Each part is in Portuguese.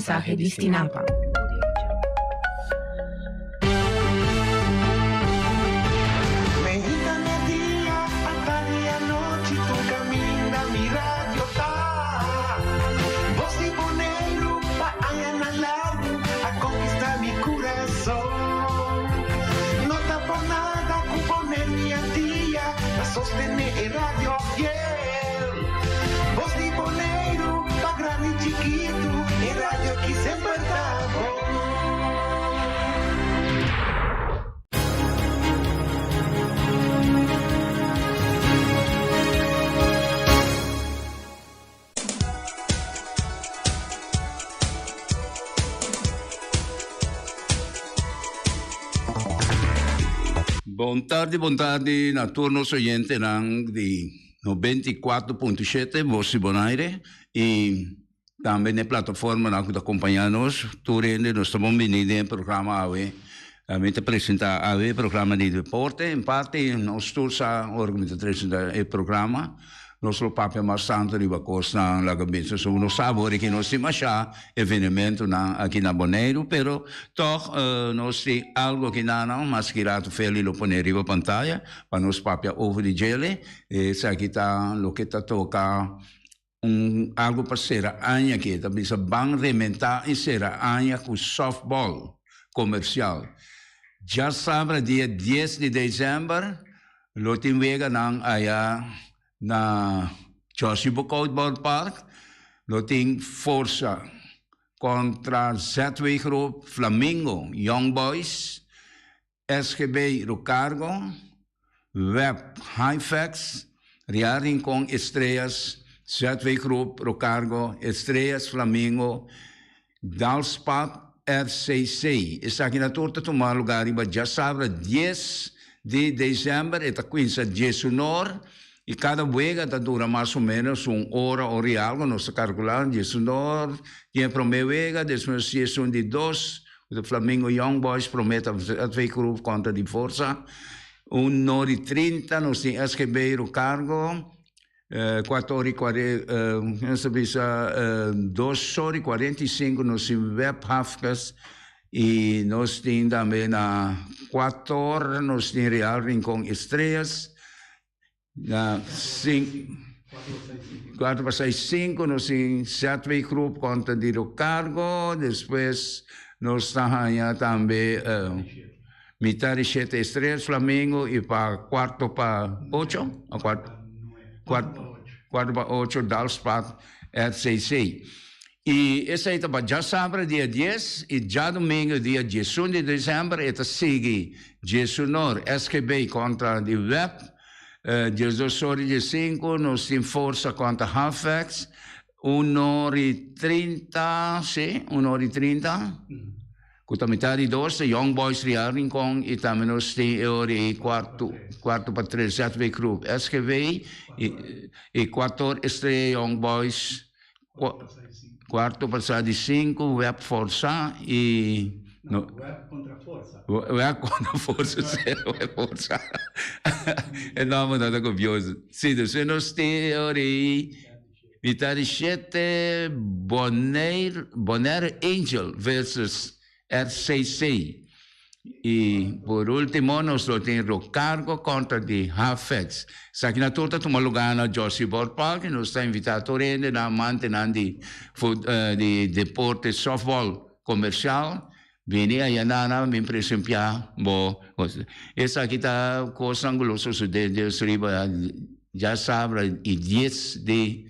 mensaje di stinapa. Sostener el radio fiel. Voz de Bonaire, pa' grande y chiquito, el radio aquí sempre está Buon tardi, na turno oyente di 94.7 Voz de Bonaire e também na plataforma na que acompanhamos, turende nós estamos venindo em programa AVE, a gente apresenta AVE, programa de deporte, em parte nós todos organizamos o programa. Nosso papel mais santo de Bacos na Lagabinsa, so nós sabemos que nós temos já evento aqui na Bonaire, pero toch nós temos algo que não, mas que rato feliz lo poner riba pantalla, para nós papel over de gele, essa aqui está lo que está toca algo para ser anha aqui, tá bisa bang rementar e ser anha com softball comercial. Já sabe dia 10 de dezembro, lo tem vega nang aya na Josie Bokout Park, lo tem força contra ZW Group, Flamingo, Young Boys, SGB Rocargo, Web Halifax, Riaring com Estrelas, ZW Group, Rocargo, Estrelas, Flamingo, Dalspat, RCC. Está aqui na torta tomar lugar, já sabe, 10 de dezembro, está aqui em Jesunor. E cada vez dura mais ou menos hora ou algo, nós calculamos, Jesunor, e a primeira vez, depois de 2, o Flamengo Young Boys promete a 2 grupos contra de força, 1h30, nós temos SGB Rocargo, 2h45, nós temos Web Halifax, e nós temos também na 4h, nós temos Real Rincón Estrelas, na 4/5, nós temos 7 grupos contra de Rocargo, depois nós estamos também metade de 7 estrelas, Flamengo, e para 4/8, 4/8, Dalspat, RCC. E esse aí já sabe, dia 10, e já domingo, dia 18 de dezembro, segue Jesunor, SGB contra de Web, 18h05, nós temos força contra Halifax, 1h30, sim, 1h30. Com a metade de 2, Young Boys Real Rincón, e também nós temos 4/3, 7 Group SGV, e 4 Estrelas Young Boys, 4/5, Web Força, e no, web contra força. Web contra força, zero é força. É nome da copiosa. Sim, se nós temos metade 7 Bonaire Angel versus RCC. E por último, nós temos Rocargo contra de Halifax. Aqui na torta, toma lugar na Josie Park, nós estamos invitados a manter de deporte softball comercial. Vini a Yanana, me presentear, essa aqui está coisa angulosa de já sabe, e 10 de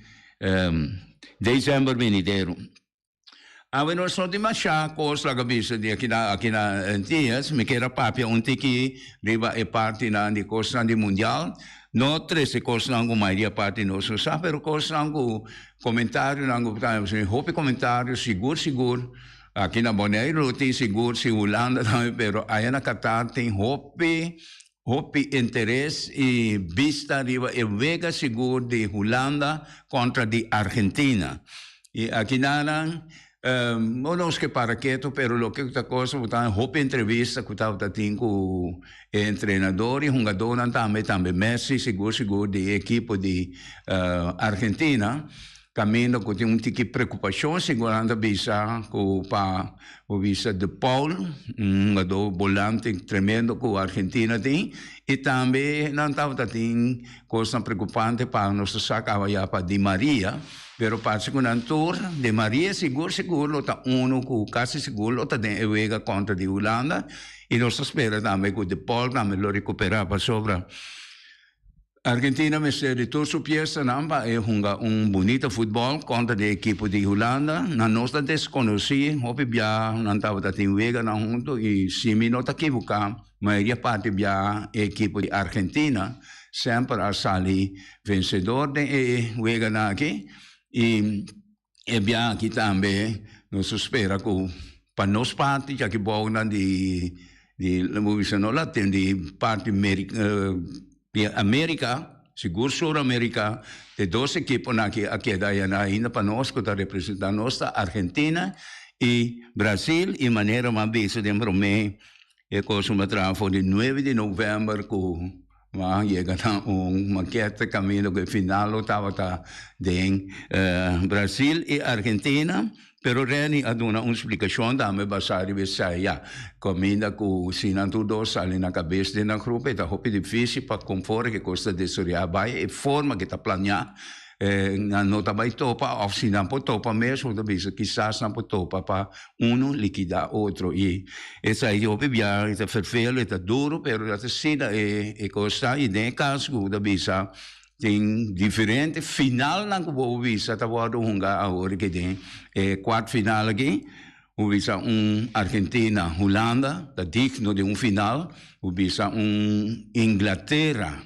dezembro venideiro. Agora nós não temos achar coisa na cabeça de aqui na Antillas, me quero papia que riba é parte de coisa de mundial. Não três coisas não maioria parte nosso sabe, mas coisa não comentário não hope comentário seguro. Aqui na Bonaire tem seguro, se Holanda também, pero aí na Qatar tem hope interesse e vista riba é vega seguro de Holanda contra de Argentina. E aqui não não que para quieto, pero lo que está coisa, hope entrevista que está com treinador e jogador também Messi seguro de equipe de Argentina. caminho que tem um tique preocupação, segurando a visa com o visa de Paul, do volante tremendo que a Argentina tem, e também não estava tem coisa preocupante para nós sacar para Di Maria, pero para com o tour de Maria seguro tá quase seguro tá de Ewega contra de Holanda, e nós espera também que o de Paul também lo recuperar para sobra. Argentina me se ritorno su pieza namba e un bonito football contra the equipo di Holanda. Na nostra desconosci, hopi bia non tava da tinwega na junto e simi nota kibuka, maioria parte bia equipo di Argentina sempre a sali vencedor de wega na aqui e bia aqui também nos espera com para nos parte já que bom di movição lá tem di parte di America, sicuro Sur America, de 2 equipos aqui ainda para nós que está representando nossa Argentina e Brasil e maneira mais vista de mim é coisa uma trafo de 9 de novembro que chega maquete caminho que final estava de Brasil e Argentina. Pero Reni ha dato una spiegazione da me basare Bisaya. Cominda con sinantudo sale na cabeça de na grupo, tá hopi difícil para conforme que costa de soria vai e forma que tá planear na nota vai topa, ou se não pode topa mesmo, da vez quizás não pode topa para liquidar outro e essa aí hopi bia tá fervelo, tá duro, pero essa sida e costa e nem caso da vez tem diferente final na que vou visa tá vado agora que tem quarto final aqui o visa Argentina Holanda tá digno de final o visa Inglaterra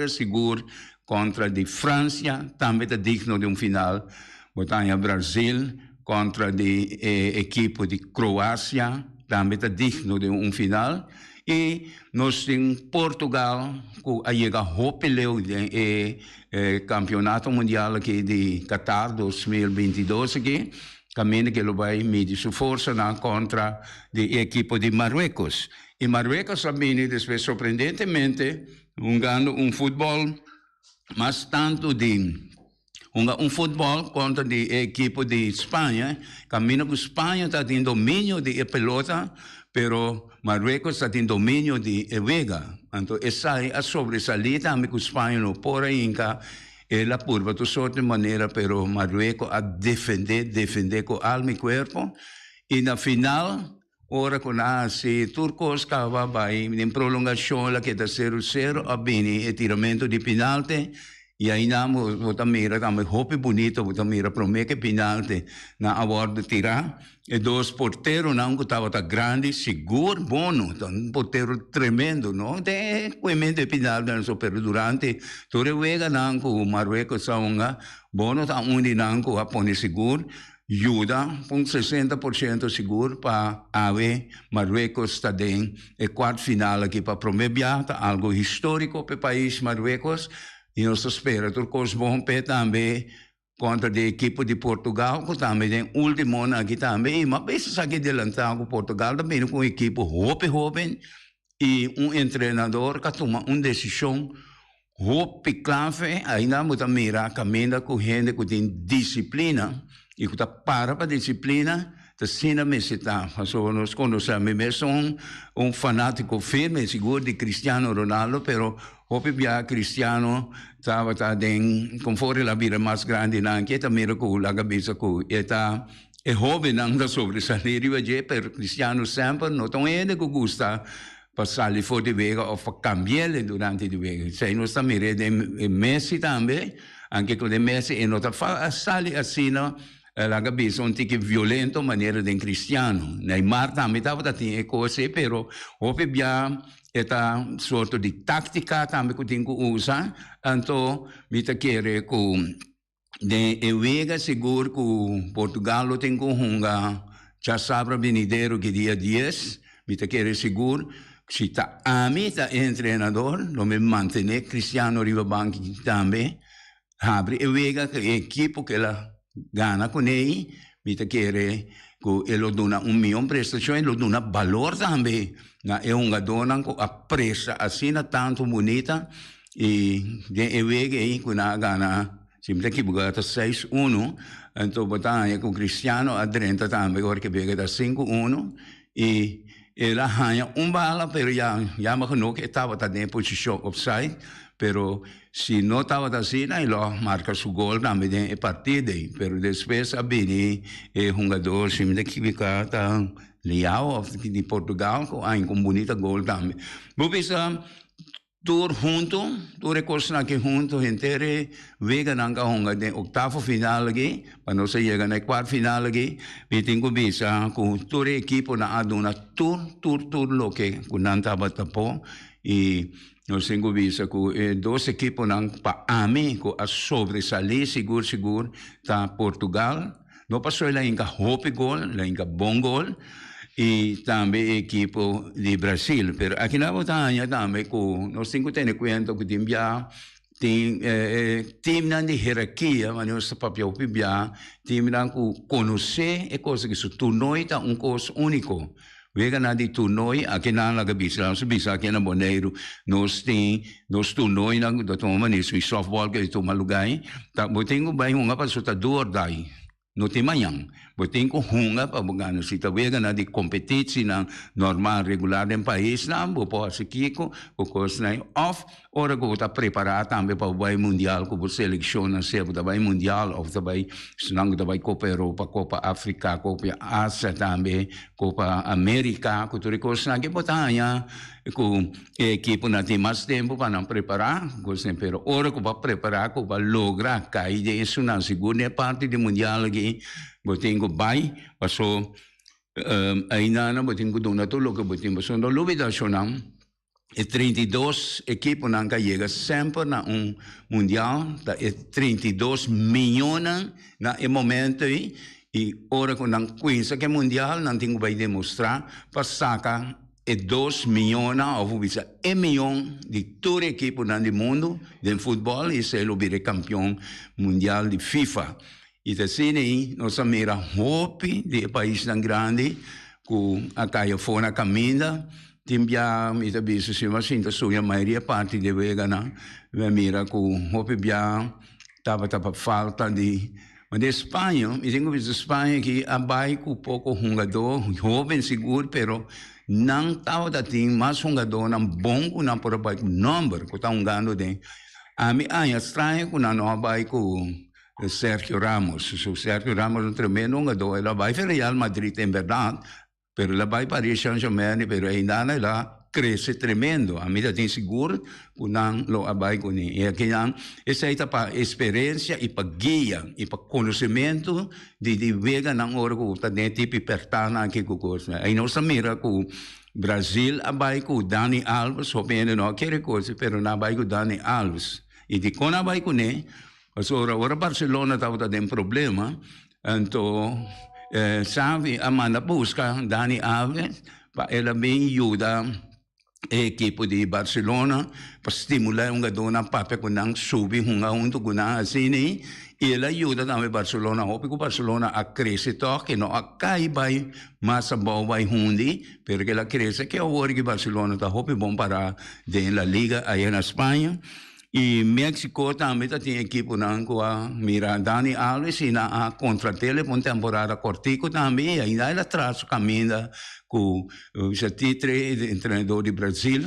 seguro contra de França também tá digno de final botanha Brasil contra de equipe de Croácia também tá digno de final e nós temos Portugal que chega a hopeleu campeonato mundial aqui de Qatar 2022 aqui caminho que ele vai medir sua força contra a equipe de Marruecos e Marruecos também depois surpreendentemente jogando futebol mas tanto de futebol contra a equipe de Espanha caminho que Espanha está em domínio de pelota pero Marruecos está em domínio de Vega. Então, essa é a sobressalida também que o Espanha não pode ainda ela por de sorte maneira, pero Marruecos a defender com alma e corpo. E na final, ora com se Turcos cava vai em prolongação lá que está 0-0 a bem e tiramento de penalti. E aí namo botamira também hope bonito botamira promete penalti na award de tirar e dois porteiro não que estava grande seguro bom porteiro tremendo não de coimento penalti não só pero durante todo vega não que o Marruecos saunga bom tá onde não que a pone seguro ajuda com 60% seguro para haver Marruecos está dentro e quarto final aqui para prometer algo histórico para o país Marruecos. E nós esperamos que os bons pés também contra a equipe de Portugal, que também tem último ano aqui também. Mas pensa aqui adelantar com Portugal também com uma equipe jovem e treinador que toma uma decisão clave. Ainda muito mirar caminho com gente que tem disciplina e que está para a disciplina. Sina me está, nós conhecemos mesmo fanático firme, seguro de Cristiano Ronaldo, pero hope bia Cristiano estava conforme a vida mais grande que também com a cabeça que está jovem ainda sobresalir pero Cristiano sempre não tão ainda que gosta passar fora de vega ou cambiar durante de vega. Se nós também de Messi também, anche com Messi e não está sali assim la cabeça tique violento maneira de Cristiano. Neymar também estava tinha coisa, pero hope bia esta sorta de tática também que tem que usar. Então, me tá querer com de vega seguro que Portugal tem que hunga já sabe venideiro que dia 10, me tá querer seguro se tá a mim tá treinador, não me manter Cristiano Rivabanchi também abre vega que equipe que ela gana com ele, me tá querer que ele dona milhão prestação, ele dona valor também. É dona que a presta assim tanto bonita e de vega aí que na gana sempre que bugata 6-1, então batalha com Cristiano Adrenta também, agora que pega 5-1, e ela ganha bala, pero já me conhece que estava em posição offside, pero se não estava assim, ele marca seu gol também em partida, pero depois a Bini é jogador, sempre que fica Leal de Portugal, com bonita gol também. Vou pensar, tour junto, tour recursos aqui junto, inteiro, vega nanga honga de octavo final aqui, para não se chegar na quarto final aqui, e tenho que pensar com tour equipo na aduna tour lo que com nanta batapo e nós temos que pensar com dois equipos não para mim com a sobresair seguro tá Portugal, não passou lá em hope gol, lá em bom gol. E também a equipe de Brasil. Mas aqui na Botanha também, nós temos que ter conta que tem time de hierarquia, mas nós papel time que conhecer é coisa que se tornou coisa único. Vega na de tornoi, aqui na Lagabisa, nós bisa aqui na Boneiro, nós tornoi na do toma nisso, softball que toma lugar, tá, botengo bem uma pessoa dor daí. No tem manhã, tem que hunga para bugar se talvez na de competição na normal regular em país na bo pode aqui o coisa na off ora que está preparado também para o vai mundial com seleção na se para vai mundial ou também se não vai Copa Europa, Copa África, Copa Ásia também, Copa América, com tudo coisa na que botanha com a equipe na tem mais tempo para não preparar, coisa pero ora que para preparar que para lograr cair isso na segunda parte do mundial aqui botingo bai passou ainda não botingo dona tudo que botingo passou no lubida chonam e 32 equipes não chega sempre na mundial da 32 milhões na momento e ora com não conhece que mundial não tem vai demonstrar para sacar 2 milhões ou 1 milhão de toda equipe no mundo de futebol e se ele vira campeão mundial de FIFA. E assim, nós mira hope de país tão grande, com a caia fora caminha, timbia, e também se chama assim, a maioria parte de vegana, mira com hope bia, tava falta de. Mas de Espanha, e tenho visto Espanha que abai com pouco jogador, jovem seguro, pero não estava tendo mais jogador, não bom, não por abai com número, que está jogando de. A minha estranha, que não abai com Sergio Ramos. Sergio Ramos é um tremendo jogador. Ele vai para Real Madrid, em verdade, mas ele vai para Paris Saint-Germain, mas ainda ela cresce tremendo. A minha tem seguro que não lo vai com ele. E aqui não, essa é para experiência e para guia e para conhecimento de vega não hora que está dentro de pertana aqui com coisa. Aí nós mira com Brasil, vai com Dani Alves, opinião não quer coisa, mas não vai com Dani Alves. E de quando vai com ele, ora Barcelona estava tendo problema, então sabe a manda busca Dani Alves para ela bem ajuda a equipe de Barcelona para estimular jogador na papel que não subir junto com assim e ela ajuda também Barcelona, porque Barcelona a crescer que não a cai vai mas a boa vai hundi, porque ela cresce que é o hora que Barcelona está bom para dentro da liga aí na Espanha. E México também tem equipe com a mira Dani Alves e na contratele por temporada cortico também ainda ela traz o caminho com o título treinador de Brasil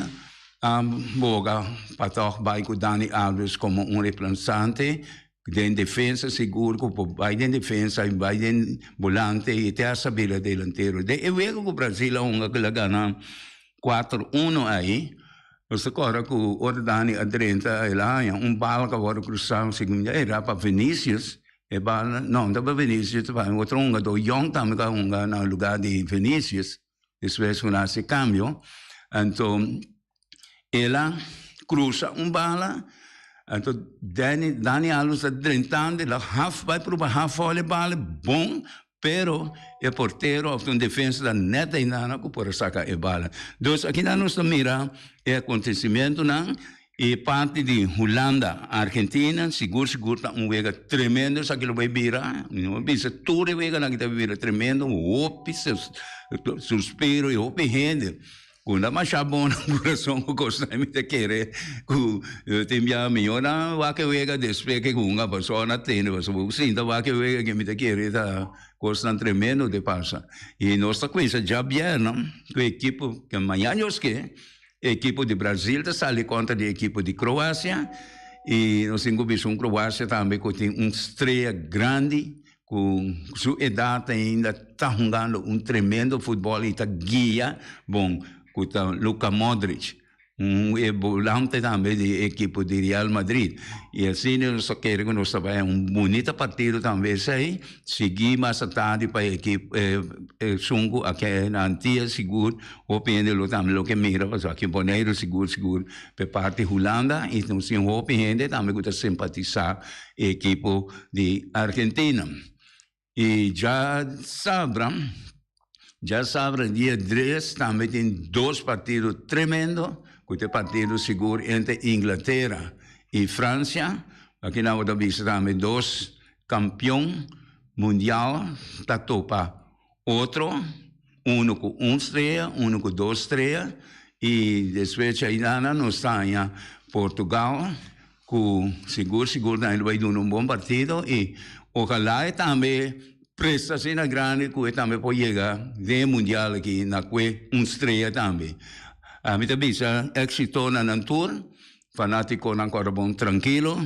boga para vai com Dani Alves como representante de defesa seguro que vai de defesa e vai de volante e tem a saber delantero eu vejo que o Brasil é que ganha 4-1 aí. Você agora que o Dani Adrenta lá bala que agora cruzar segundo era para Vinícius e bala não dá para Vinícius vai outro jogador young também que no lugar de Vinícius depois que nasce cambio então ela cruza bala então Dani Alves Adrentando ela half vai para half olha bala bom pero o porteiro ou um defesa da neta ainda que por sacar a bala. Então, aqui na nossa mira é acontecimento e parte de Holanda, Argentina, seguro está vega tremendo, isso aqui vai virar, não bisa tudo vega na que vira tremendo, suspiro e opi rende. Kuna mashabon ang coração ko costa mi te kere ku timbia mi ona wa ke wega despeke kunga persona tene was bu sinta wa ke wega que mi te kere ta costa tremendo de passa. E nossa coisa já bem, com equipe que amanhã que equipe de Brasil está sali contra a equipe de Croácia e nós temos Croácia também que tem estreia grande com sua idade ainda está jogando tremendo futebol e está guia bom com Luka Modric volante também da equipe de Real Madrid e assim nós queremos nós também bonito partido também sei seguir mais tarde para a equipe sungo aqui na Antilha seguro opinião também o que mira mas aqui Bonaire seguro para parte Holanda e nós temos opinião também que simpatizar a equipe de Argentina e já sabem, dia 3 também tem 2 partidos tremendos, que é partido seguro entre Inglaterra e França. Aqui na outra vista também 2 campeões mundial, tá topa outro, um com 1 estreia, um com 2 estreias, e depois ainda nós estamos em Portugal, que seguro ainda vai dar bom partido, e ojalá também presta-se na grande que também pode chegar de mundial aqui na que estreia também. A minha bisa éxito na tour, fanático na cora bom tranquilo,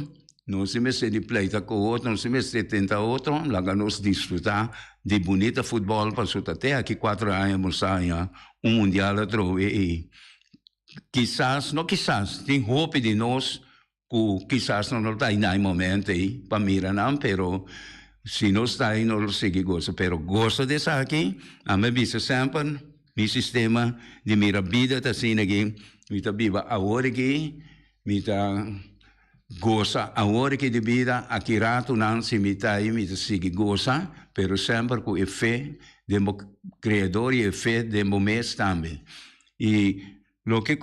não se mexe de pleita com outro, não se mexe de tentar outro, lá nós desfrutar de bonita futebol para até aqui 4 anos saia mundial a trove e quizás tem hope de nós que quizás não está em momento aí para mirar não, pero se não está aí não segue gosta, pero gosta dessa aqui, a minha vista sempre mi sistema de mira vida está assim aqui, mi tá viva a hora aqui, mi tá goza a hora que de vida aqui rato não se mi tá aí, mi tá sigue goza, pero sempre com fé de criador e fé de mês também. E lo que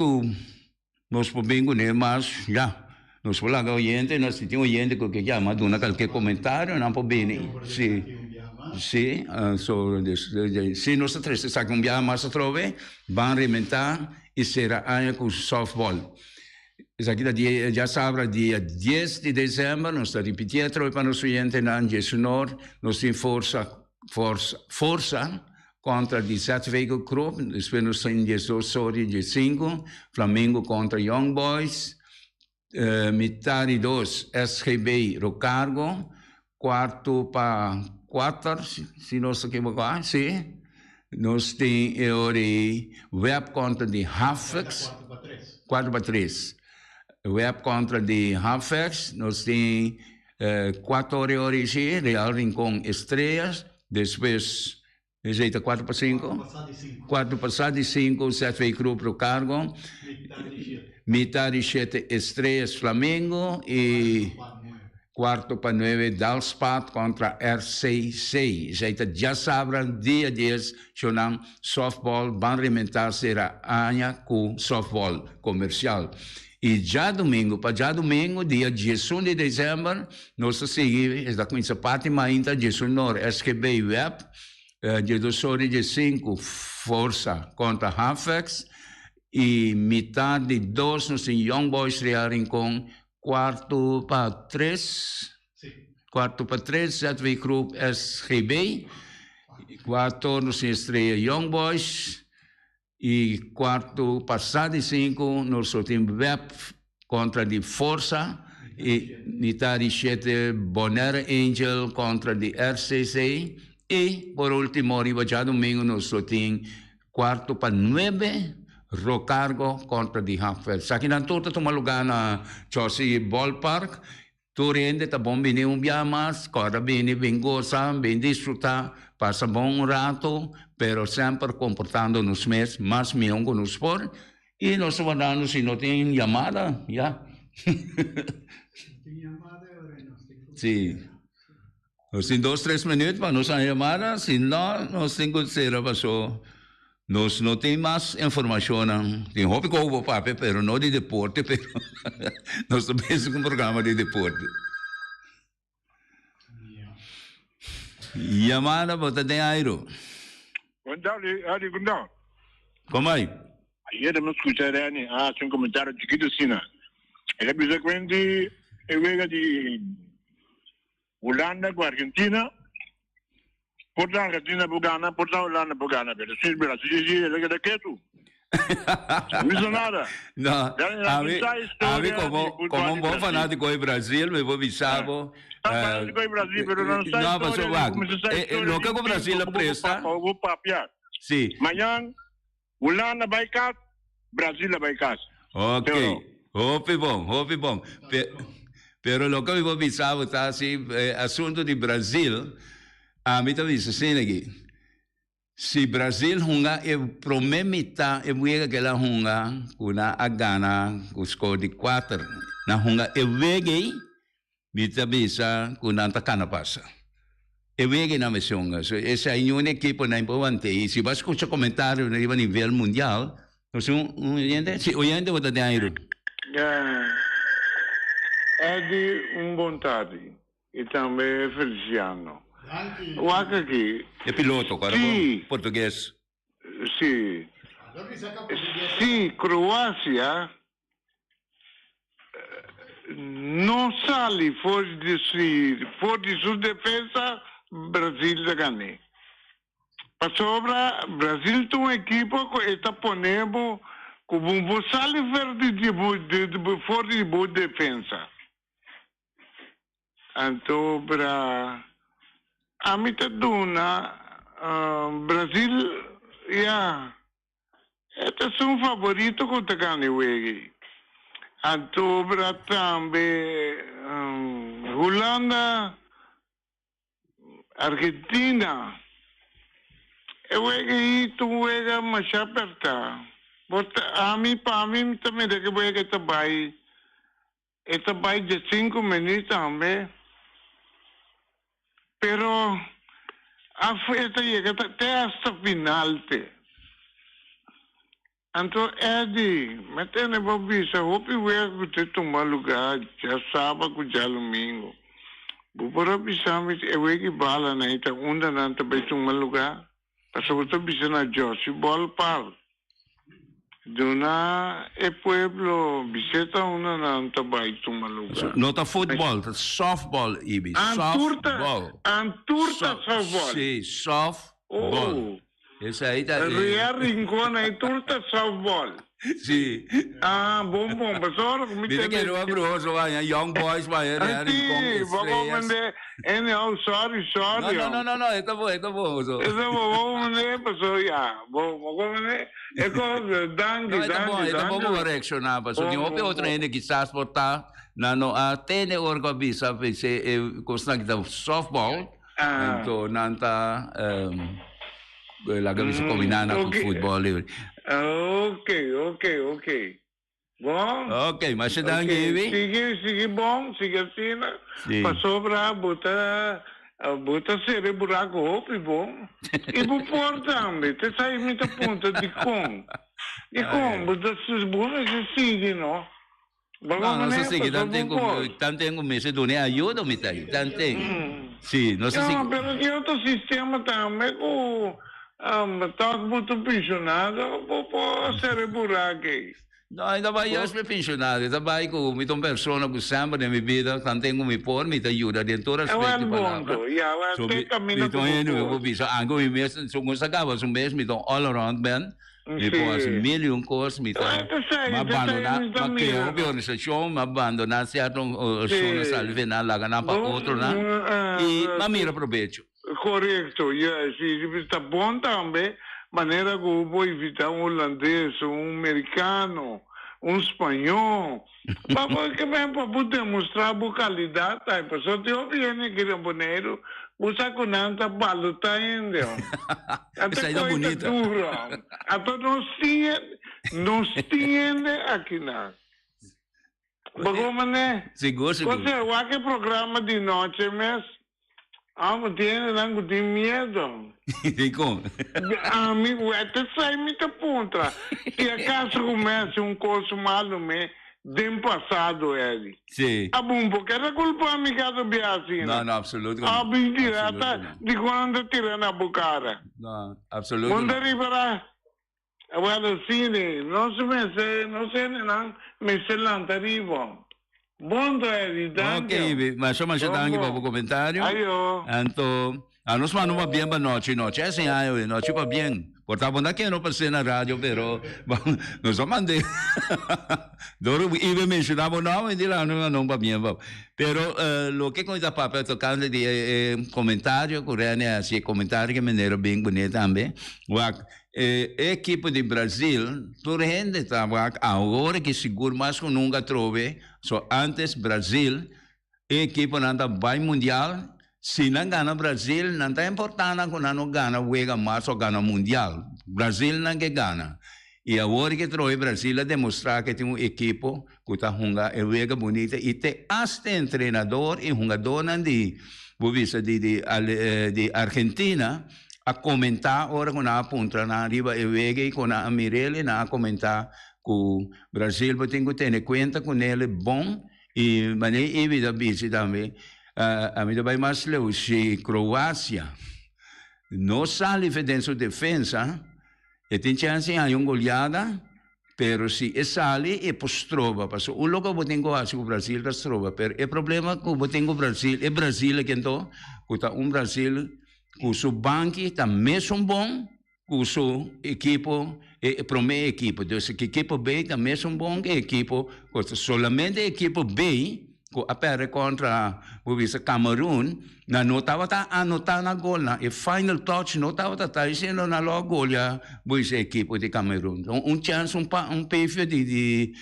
nós podemos né, mas já nós falamos oyente, nós temos oyente que já mandou qualquer comentário, não pode bem, sim. Sì, se nostra tre sa cambiare massa trove, van rimentar e sarà anche con softball. Già saprà dia 10 di dicembre, non sta ripetendo per il nostro ente in Gesù Nord, non si forza contro il ZV Group, poi non sta in Gesù Sori G5, Flamengo contro Young Boys, metà di 2 SGB Rocargo, quarto pa 4, se não se equivocar, sim. Nós temos web contra de Hafex, 4-3. Web contra de Hafex, nós temos 4 horas de Real Rincón Estrelas, depois, 4-5, 4-5, 7 Clube pro Cargo, metade 7 Estrelas Flamengo e 4-9 Dalspat contra RCC. Já sabem, dia 10, chamam softball, van alimentar será anha com softball comercial. E já domingo, dia 18 de dezembro, nós seguimos, esta coisa parte ainda, 19 SQB Web, dia 12 de 5, Força contra Hafex, e metade de 2, nós temos Young Boys Real Rincón, 4-3, 7 Group SGB, 4 nos estreia Young Boys, e 4 passado 5 nós temos Web contra de Força, e metade 7 Bonaire Angel contra de RCC, e por último, já domingo nós temos 4-9 Rocargo contra di Hafel. Sa akin ang tuto tumalugan na Chelsea Ballpark, turende ta bom bini umbiamas, kora bini bingosa, bini disfruta, pasa bom rato, pero sempre comportando nos mes, mas miong con nos sport, e nos wanano si no tienen llamada, ya. Sí. Sin 2-3 minutos para nos llamada, si no, nos tengo que ser pasó. Nós não temos mais informação, tem roupa que eu papo, pero não de deporte, pero nós estamos com um programa de deporte. Yamada, bota de airo. Gunda, ali gunda. Como aí? Ieri mi ascoltare c'è un commentario chiquito sina. E la bisogna quindi è vega di Olanda con Argentina. Porta Argentina Bugana, porta Olanda Bugana, per sì, bella, sì, le che tu. Mi sono nada. No, a mí como un buen fanático de Brasil, me voy bisabo. Fanático de Brasil, pero no sai no, ma so va. Lo che con Brasil presta. Vou papiar. Sì. Amanhã, Holanda vai cá, Brasil vai cá. Ok. Hopi bom. Pero lo que me voy bisabo está así, asunto de Brasil, a mí también se sigue aquí. Si Brasil hunga e promemita e wega que la hunga kuna agana kusko di 4 na hunga e wege mita bisa kuna takana pasa e wege na mesionga so essa é uma equipe na importante e se vas escutar comentário no nível mundial então se oyente vota de airo é de bom tarde e também Feliciano. Waka aqui. É piloto, cara. Sim. Português. Sim. Sim, Croácia não sai fora de sua defesa, Brasil já ganha. Para sobra, Brasil tem uma equipe que está ponendo como um sai fora de boa defesa. Então, para a mitaduna Brasil este é um favorito que está ganhando hoje. Antobra também Holanda, Argentina. Hoje tu hoje mais aperta. A mim também que hoje está vai de 5 minutos também. Pero esta llega até hasta final te. Então Eddie, mas tem a visa, hope we que tomar lugar já sábado com já domingo. Bora bisa me é que bala na ita unda na também tomar lugar. Passa outra bisa na Joshi Ball Park. Dona e pueblo visita una nanta vai tomar lugar. Nota futebol, softball, Ibi. Softball. Anturta softball. Sim, softball. Esse aí tá. Ria Rincona e turta softball. Sim. Bom, mas ora como Dice que no abroso vai, young boys vai, Ria Rincona. Vamos mandar, sorry. No, está bom. Vamos mandar, pessoal, vamos mandar. Tá bom, vou reaccionar, pessoal. Tem outra ainda que está exportar, não até ne orga bisa, se consta que tá softball, então não tá la camisa combinada com futebol livre. Ok. Bom? Ok, mas você dá aqui, Sigue bom, sigue assim, passou para botar ser buraco roupa bom. E por também, te sai muita ponta de com. E com, botar suas bolas e sigue, não? Não se sigue, tanto tem como se done ajuda, me tá aí, tanto tem. Sim, não se sigue. Não, mas tem outro sistema também, está muito pensionado, pode ser buraco. No, ainda vai eu ser pensionado, ainda vai com uma pessoa que sempre na minha vida, tanto tenho me por, me ajuda dentro todo aspecto de palavra. Então eu vou pensar, anche o mês, se eu acaba o mês, me dão all around band, me posso milhão coisas, me dá, me abandonar, porque eu vi organização, me abandonar certo, sono salve na lá na para outro lá, e me mira proveito. Correto, está bom também. Maneira que eu vou evitar holandês, americano, espanhol, para poder mostrar a qualidade, a pessoa tem opinião que é bonito, usa com nada balo, tá ainda. Isso aí é bonita. Até não tinha aqui não. Bagulho, Seguro. Você que programa de noite, mas não tem medo. E como? Amigo, até sai muita ponta. E acaso começa curso malo, de passado, ele. Sim. Bom, porque era culpa amiga do Biasina. Não, absolutamente. Bem direta, de quando tirando a bucara. Não, absolutamente. Quando arriverá, Guarda, sì, non si mette l'antarivo. Buon di Ok, ma insomma c'è anche un comentario. Ayo. Anto, nos mano va bien para noche, noche assim, noche va bien. Portava daqui não passei na rádio, pero nós mandei. Doro iba mencionava não, e de lá não va bien, va. Pero lo que coisa papel tocando de comentário, coreano assim, comentário que maneira bem bonita também. Equipe de Brasil, toda gente estava agora que seguro mais que nunca trove. So antes Brasil, equipe nanda vai mundial. Se não ganha Brasil, não está importante que não ganha o mais ou ganha mundial. Brasil não que ganha. E agora que trove Brasil a demonstrar que tem uma equipe que está jogando é wega bonita e tem até treinador e jogador de Argentina a comentar ora com a ponta na arriba e wega e com a Mirelle na comentar que o Brasil tem que ter em conta com ele bom e maneira evita bici também. A mim vai mais leu se Croácia não sai dentro da defesa e tem chance de uma goleada, pero se sai e postrova, porque o local que tem que o Brasil está trova, pero o problema que tem o Brasil é Brasil que então está Brasil que o seu banco está mesmo bom, que o seu equipo é primeira equipe, então que equipe B está mesmo bom que equipe, solamente equipe B que a perde contra o Camerun, não estava anotando na gol, e final touch não estava dizendo na logo gol a equipe de Camerun. Chance, perfil de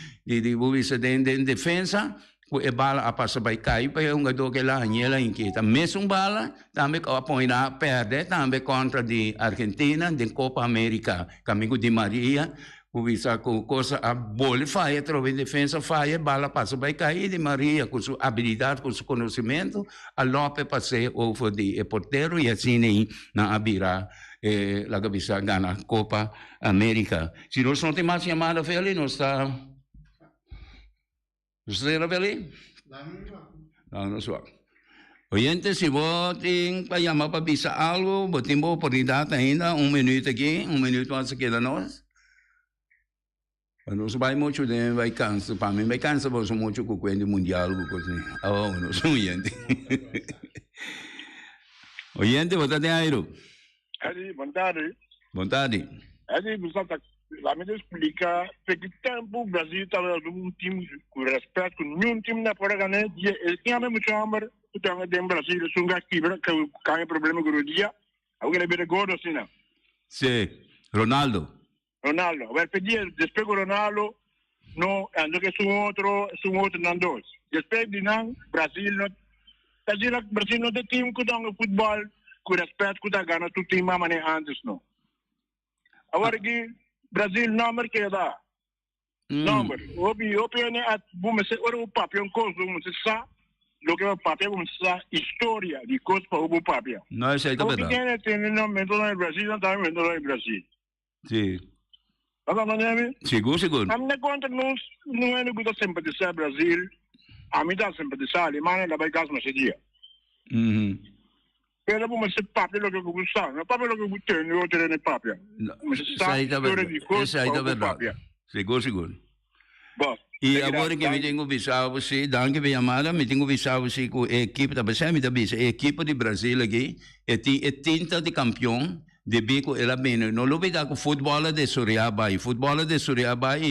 defesa, que a bala a passa para cair, para um jogador que lá ela inquieta. Mesmo bala, também apoia a perder, também contra de Argentina, de Copa América, caminho de Maria. Visa com coisa a bola faia, trove defesa faia, bala passa vai cair de Maria com sua habilidade, com seu conhecimento, a Lope passei over de porteiro e assim nem na abira la cabeça ganha Copa América. Se nós não temos mais chamada Feli, nós está Feli? Não só. Oyente, se você tem para chamar para avisar algo, você tem oportunidade ainda, minuto aqui, minuto antes que da nós. Não se vai muito de vai cansa, para mim vai cansa, mas muito com o quente mundial, assim. Oh, não sou oyente. Oyente, boa tarde, Airo. Boa tarde. Boa tarde. Lá me explica que tempo o Brasil estava num time com respeito, nenhum time na fora ganhar, ele tinha mesmo chamar, o time de Brasil, se um gajo quebra, que tem problema com o dia, alguém é bem gordo assim, não? Sim, Ronaldo. Vai pedir, depois o Ronaldo, não, ando que são outro não dois. Depois de não, Brasil não tem time que dá no futebol, com respeito que dá ganha do time a maneira antes, não. Agora que Brasil não marca dá. Não, opinião é o papel coisa, você sabe, o que é o papel, você sabe, história de coisa para o papel. Não, isso aí tá bem. O que tem no Brasil, não está no Brasil. Sim. Seguro. A minha conta não é no que simpatizar Brasil, a mim dá simpatizar a Alemanha, da vai caso não seria. Pero como se papel lo que gusta, não papel lo que gusta, não outro nem papel. Isso aí tá verdade. Seguro. Bom. E agora que me tenho avisado você, danke pela chamada, me tenho avisado você que a equipe da Brasil, a equipe de Brasil aqui, é tinta de campeão. De bico ela bem, não olvida que o futebol de Suriaba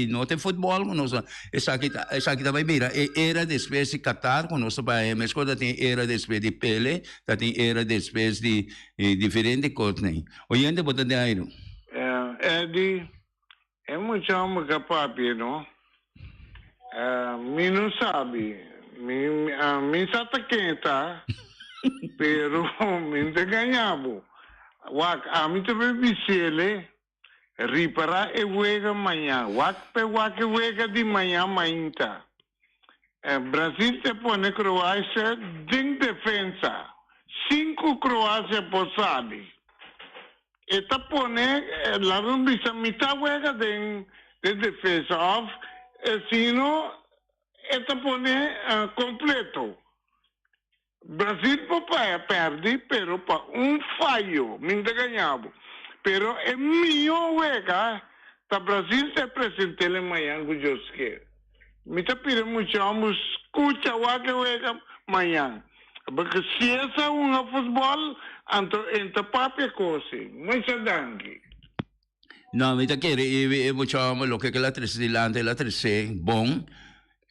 não tem futebol com nós. Essa aqui também vira era de espécie de Qatar com nós vai, mas quando tem era de espécie de Pele, tem era de espécie de diferente coisa nem. Oyente bota de aí. Eddie, é muito chamo capaz, não? Me não sabe, me sata quenta, pero me te ganhamos. A mim também me ripara e wega amanhã. Wak wega de manhã mainta. Brasil te põe Croácia em defesa. 5 Croácia possabi. E te põe la rumbisa mitad wega de defesa. Sino te põe completo. Brasil perde, pero pa fallo, me ganhamos. Pero é melhor wega tá Brasil se apresenta em manhã com Josque. Me tá pedindo muito, vamos escutar o que é manhã. Porque se essa é um futebol, então papel coisa. Muito dangue. Não, me tá querendo, eu vou chamar o que la terceira, bom.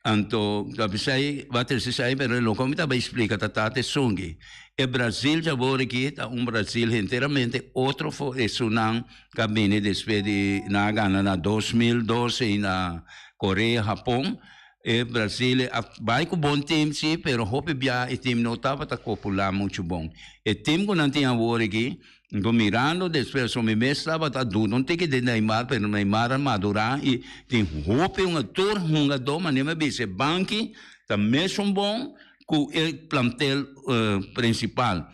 Anto, capisai, va terceira, pero lo come tá explica, tá sungi. E Brasil já vou aqui, tá Brasil inteiramente outro foi sunang cabine despedi na Gana na 2012 na Coreia, Japão. E Brasil vai com bom time sim, pero hope bia e time não tava tá popular muito bom. E time que não tinha vou aqui, tô mirando depois só me estava tá duro, não tem que de Neymar, pero Neymar madurar e tem hope tour doma nem me bise banque, tá mesmo bom com o plantel principal.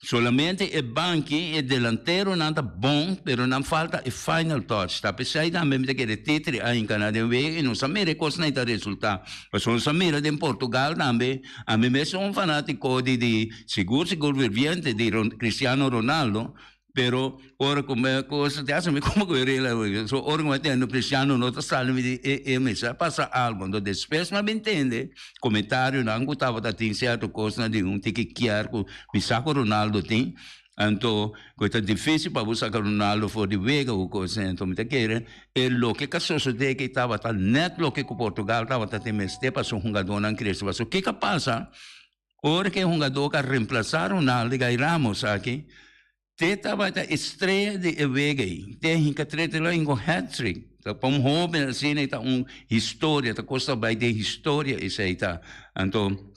Solamente o banque, o delantero não está bom, pero não falta o final touch. Tá pensando também que o título aí em Canadá e não sabe coisa nem tá resultado. Mas não sabe em Portugal também. A mim mesmo um fanático de seguro viviente de Cristiano Ronaldo. Pero ora come cosa te hace como que era so ora come tendo Cristiano no sale e me sa passa algo do después ma entende comentário não gostava da tem certo coisa de um tique chiar com mi saco Ronaldo tem então coisa difícil para você sacar Ronaldo for de vega o coisa então me querer e lo que caso de que estava tal net lo que com Portugal estava até mesmo passou um jogador não cresce mas o que passa ora que um jogador que reemplaçar Ronaldo e Ramos aqui Teta vai ter estreia de evegei. Tem que tratar lá em hat-trick. Para um jovem assim, está história, está costa vai ter história isso aí tá. Então,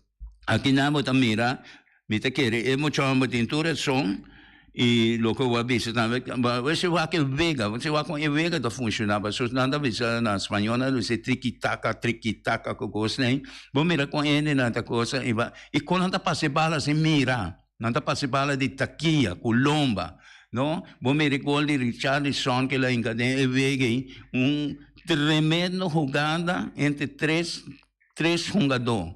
aqui na mo mira, me tá querer, é muito uma tintura som e logo eu aviso também. Você vai que vega, você vai com vega tá funcionar, mas nada visa na espanhola, você triqui-taca com coisa nem. Vou mirar com ele na coisa e quando tá passe bala se mira. Não está participando de taquia, Colomba, não? Vou me recordar de Richarlison que lá em cadeia veio tremendo jogada entre três jogadores.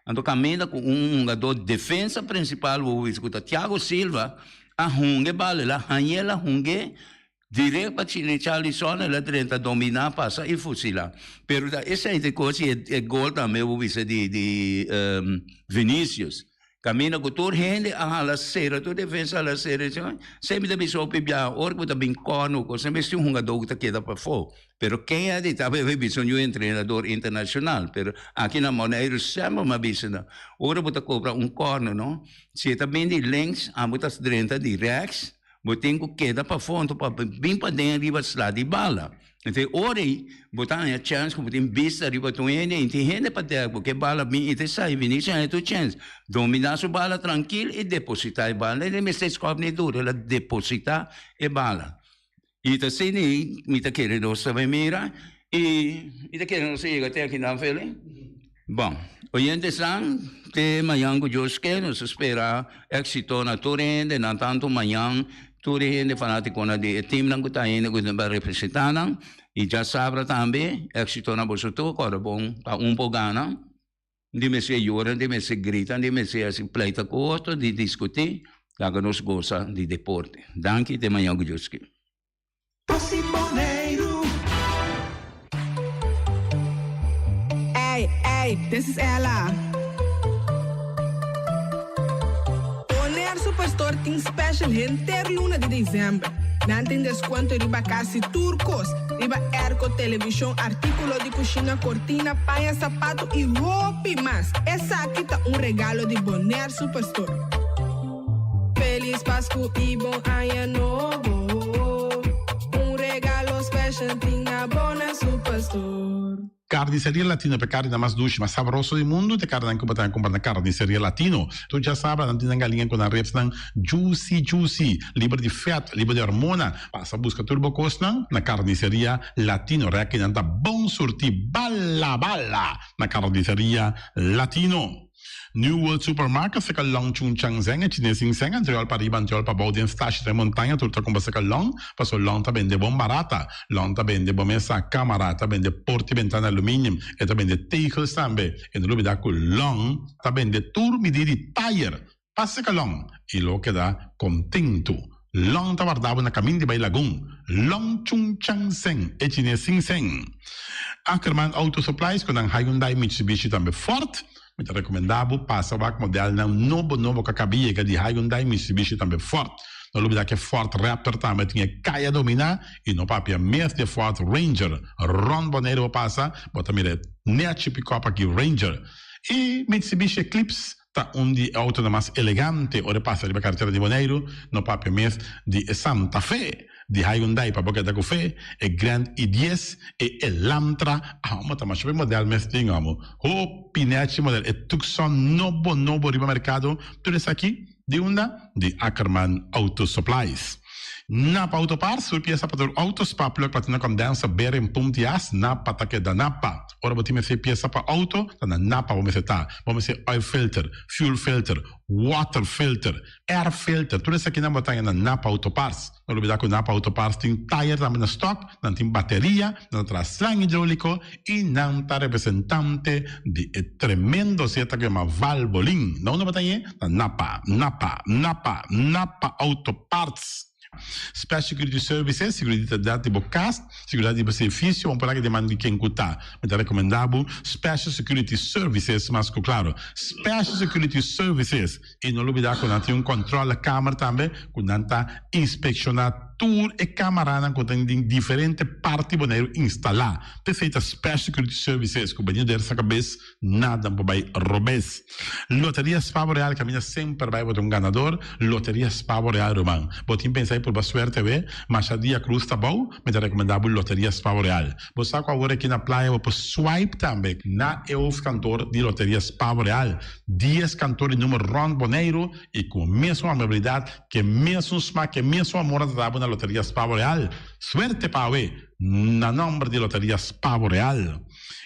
Então caminha com jogador de defesa principal, vou escutar Thiago Silva, a hunge bala lá, Raniela hunge direto para Richarlison, ela tenta dominar, passa e fuzilar. Pero essa é coisa é gol também, vou dizer de Vinícius. Camina com toda gente a la cera, toda defesa a la cera. Sempre deve ser o pibia, ora que também corno, sempre se um jogador que queda para fora. Pero quem é de também vai ser um treinador internacional. Pero aqui na Monteiro sempre uma bisna. Ora você compra corno, não? Se também de links, a muitas direita de rex, você tem que queda para fora, para bem para dentro lá de bala. Então, ora, você tem a chance, como tem vista, riba tu tem gente para ter, porque bala bem, e sai, Vinícius, é tua chance. Dominar sua bala tranquilo e depositar a bala. Ele me está nem duro, ela depositar a bala. E tá assim, me tá querendo saber mira, e tá querendo saber até aqui na fila. Bom, oyentes são, te manhã com Deus que nos espera, éxito na torrente, na tanto manhã, tudo gente fanático na de time não está indo que vai representar não e já sabe também éxito na bolsa tu agora bom tá pouco gana de me se llora de me se grita de me se assim pleita com outro de discutir da que nos gosta de deporte danke de manhã com Deus que Hey, this is Ella. Superstore tem special inteiro luna de dezembro. Não tem desconto riba casi turcos, riba airco, televisão, artículo de cozinha, cortina, paia, sapato e roupa mais. Essa aqui tá regalo de Bonaire Superstore. Feliz Páscoa e bom ano novo. Regalo special tem na Bonaire Superstore. Carniceria Latino per carne mais doce, mais saboroso do mundo, te carne que botar comprar na Carniceria Latino. Tu já sabe, não tem galinha com a reps não juicy, livre de fat, livre de hormona. Passa busca turbo costa na Carniceria Latino, reque não tá bom sortir bala na Carniceria Latino. New World Supermarket sa kalong chung chang zeng at chinesing zeng ang triol pariban triol pa baudin stash de montaña turta kung sa kalong paso long ta bende bom barata long ta bende bomesa camera ta bende porti ventana aluminium e ta bende teicels tambe e no lubida ku long ta bende tur midiri tire passa kalong e lo queda contento Long tawardabo na caminho de Bailagoon. Long chung chang seng. Echine sing seng. Ackerman Auto Supplies com a Hyundai Mitsubishi também forte. Muito recomendável. Passa o modelo não novo que acabia de Hyundai Mitsubishi também forte. Não lembro que Ford Raptor também tinha caia dominar e no papel mesmo de Ford Ranger. Ron Boneiro passa, bota mire net pick-up aqui Ranger. E Mitsubishi Eclipse tá de auto mais elegante, ora passa de carteira de Boneiro, no papel mesmo de Santa Fe. De Hyundai para boca da café, e Grand i10 e Elantra, mas também o modelo mesmo tem o pinete modelo e Tucson novo riba mercado, tudo isso aqui de de Ackerman Auto Supplies. Napa Auto Parts, sua peça para o Autospa, para platina com dança, beira em pontias, Napa tá que da Napa. Ora, vou ter peça para auto, tá na Napa, vamos ser oil filter, fuel filter, water filter, air filter, tudo isso aqui na botanha na Napa Auto Parts. Não olvidar que o Napa Auto Parts tem tire também na stock, não tem bateria, não traz slang hidráulico e não tá representante de tremendo seta que é uma Valvoline. Não na botanha, na Napa Auto Parts. Special Security Services, seguridade de bocas, seguridade de serviço, vamos falar que demanda de quem cutar. Mas é recomendável Special Security Services, mas claro, Special Security Services, e não olvidar que não tem um controle da câmera também, que não está inspecionado tour e câmara que tem diferentes partes boneiro instalar. Perfeita Special Security Services, que o banheiro dessa cabeça, nada vai roubar. Loteria Spavo Real, caminha sempre vai botar ganador. Loteria Spavo Real, Romão. Botim pensar por boa suerte, mas a dia cruz tá bom, mas é recomendável Loteria Spavo Real. Você sabe agora aqui na praia, você swipe também na cantor de Loteria Spavo Real. 10 cantores número Ron Boneiro e com a mesma amabilidade, que mesmo smack, que mesmo amor da na Loteria Spavo Real. Suerte para na nome de Loteria Spavo Real.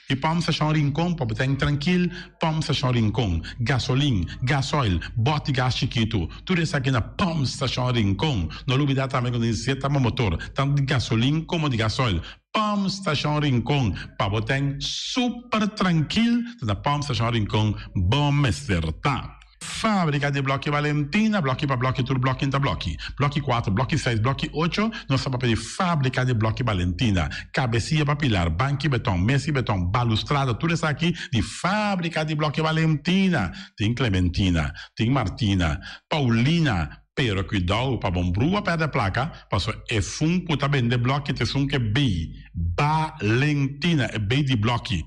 E vamos achar rincón, para estar tranquilo, vamos achar rincón. Gasolina, gasoil, bote gás chiquito. Tudo isso aqui na vamos achar rincón. Não olvidar também quando iniciar motor, tanto de gasolina como de gasoil. Pump Station Rincón, para botar super tranquilo, na Pump Station Rincón, bom acertar. Fábrica de Bloque Valentina, bloque para bloque, tudo bloque entre bloque. Bloque 4, bloque 6, bloque 8, nossa papel de Fábrica de Bloque Valentina. Cabecinha para pilar, banco e betão, mesa e betão, balustrada, tudo isso aqui de Fábrica de Bloque Valentina. Tem Clementina, tem Martina, Paulina, pero cuidado para bombrua perder placa, passo é funko tá bem de bloque, te sunque B, Valentina, é B de bloque.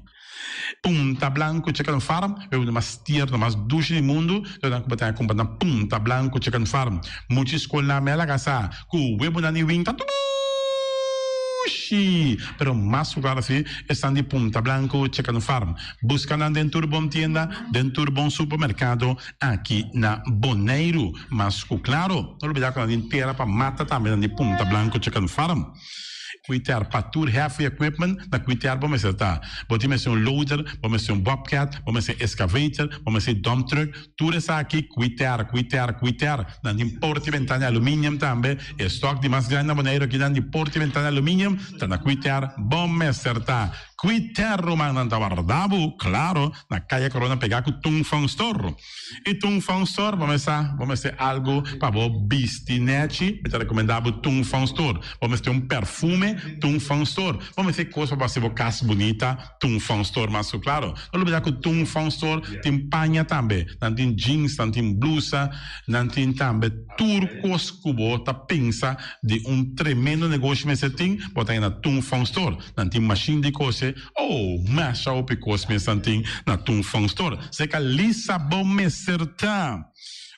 Punta Blanco Chicken Farm, é uma das tierras mais doces do mundo. Então, que botar a Punta Blanco Chicken Farm. Muitas escolas na mela casa, com o web na New England, pero mais claro assim, estão de Punta Blanco Chicken Farm. Buscando dentro de bom tienda, dentro de bom supermercado, aqui na Boneiro. Mas claro, não olvidar que a gente terra para mata também de Punta Blanco Chicken Farm. Cuitar para tudo heavy equipment, na cuitar vamos acertar. Vamos ser loader, vamos ser bobcat, vamos ser excavator, vamos ser dump truck, tudo isso aqui, cuitar. Na porta e ventana alumínio também, estoque de mais grande maneira aqui na porta e ventana alumínio, tá na cuitar, vamos acertar. Cuitar Romano Antavardabo, claro, na Caia Corona pegar com Tung Fang Store. E Tung Fang Store, vamos ser algo para o bistinete, é recomendável Tung Fang Store. Vamos ter perfume, Tung Fang Store. Vamos ter coisa para ser casa bonita, Tung Fang Store, mas claro. Não olvidar que o Tung Fang Store tem panha também. Não tem jeans, não tem blusa, não tem também turcos cubo, tá pensa de tremendo negócio, mas você tem, botar aí na Tung Fang Store. Não tem machine de coisa, masha o picos, mas não tem na Tung Fang Store. Você que lisa bom me acertar.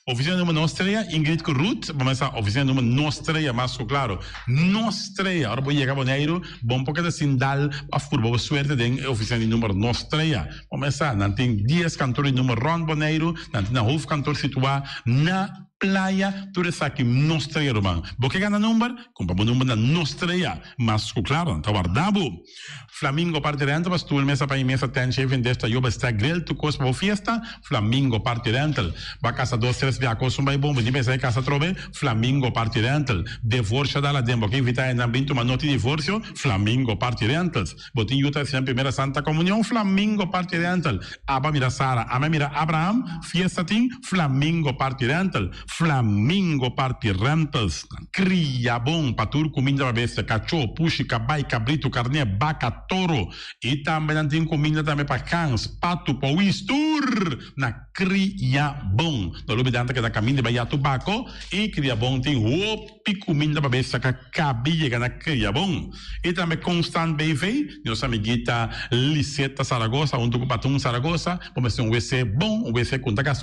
Oficina número Nostreia, Ingrid Ruth, vamos a oficina número Nostreia, mas claro, Nostreia, agora vou chegar a Boneiro, bom porque assim dá a furba, suerte de oficina número Nostreia, vamos a, não tem 10 cantores número Ron Boneiro, não tem na Hof cantor situado na Playa, tudo isso aqui, Nostreia, Romão. Porque ganha número? Compra o número da Nostreia, mas claro, está guardado. Flamingo parte rental, mas tu mesa para imensa tem chefe desta joba está grel, tu costa para fiesta, Flamingo parte rental. Vai casa 2-3 via costa vai bom, de mesa casa trove, Flamingo parte rental. Divorcio dalla dembo, que invita na bintu uma nota de divórcio, Flamingo parte rentals. Botin yuta na primeira Santa Comunhão, Flamingo parte rental. Aba mira Sara, ama mira Abraham, fiesta ting, Flamingo parte rental. flamingo party rentas, cria bom, patur comida para bestia, cachorro, puxi, cabai, cabrito, carne, vaca, toro, e também tem comida também para cães, pato, pauistur, na cria bom. Não lube danta que da caminho vai a tubaco, e cria bom tem roupa comida para bestia, que cabia na cria bom. E também constant BV, nossa amiguita Liseta Saragossa, um do Patum Saragossa, como se WC bom, WC com